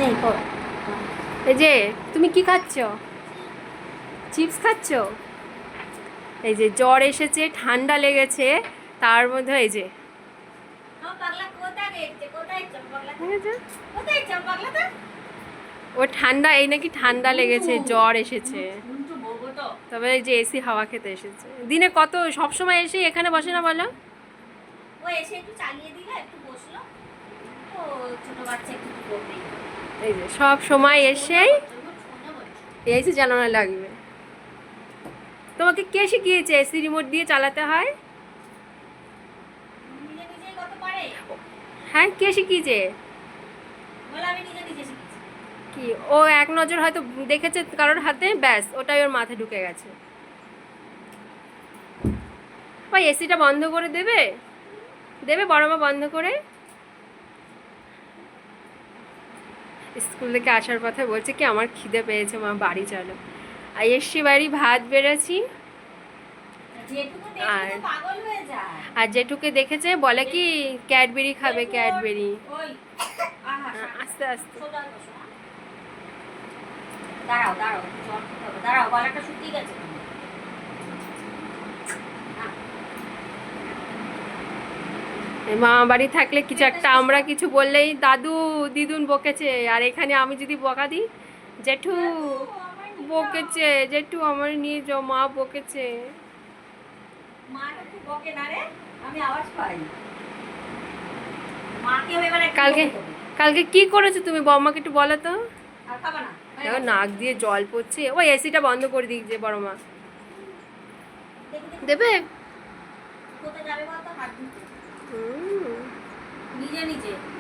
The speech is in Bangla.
নেই কর। এই যে তুমি কি খাচ্ছ? চিপস খাচ্ছ? এই যে জ্বর এসেছে, ঠান্ডা লেগেছে, তার মধ্যে এই যে দেখেছো? ও ঠান্ডা, এই নাকি ঠান্ডা লেগেছে, জ্বর এসেছে, তবে এই যে এসি হাওয়া খেতে এসেছে। দিনে কত সব সময় এসে এখানে বসে না বলো? ও এসে একটু চালিয়ে দিল, একটু বসলো। ও ছোট বাচ্চা একটু কি করবে? এই যে সব সময় এসেই এসি চালানো লাগবে। তোমাকে কে শিখিয়েছে এসি রিমোট দিয়ে চালাতে হয়? নিজে নিজেই কত পারে। হ্যাঁ, কে শিখিয়েছে? বলে আমি নিজে নিজে শিখেছি। কি ও এক নজর হয়তো দেখেছে কারোর হাতে, ব্যাস ওটাই ওর মাথায় ঢুকে গেছে। ভাই এসিটা বন্ধ করে দেবে, দেবে বড় মা বন্ধ করে। স্কুল থেকে আসার পথে বলছে কি আমার খিদে পেয়েছে মা, বাড়ি চলো। আর এসছি বাড়ি, ভাত বেড়েছি। যেটুকু আর দেখে তো পাগল হয়ে যায়। আর যেটুকে দেখেছে বলে কি ক্যাডবেরি খাবে, ক্যাডবেরি। ওই আহা আস্তে আস্তে। সোজা বসো। দাঁড়াও দাঁড়াও, জল খেতে হবে। দাঁড়াও, গলাটা শুকিয়ে গেছে। মামা বাড়ি থাকলে কিছু একটা আমরা কিছু বললেই দাদু দিদুন বকেছে, আর এখানে আমি যদি বকা দিই, জেঠু বকেছে, জেঠু আমার নিয়ে যাও, মা বকেছে। মাটা খুব বকে না রে, আমি আওয়াজ পাই। মাকেও এবারে কালকে কালকে কি করেছো তুমি, বম্মাকে একটু বলো তো। আর খাবা না? দেখো নাক দিয়ে জল পড়ছে। ওই এসিটা বন্ধ করে দিক যে বড় মা। দেবে? কোথায় যাবে বলতো? হাত ধুতে। হুম। নিজে নিজে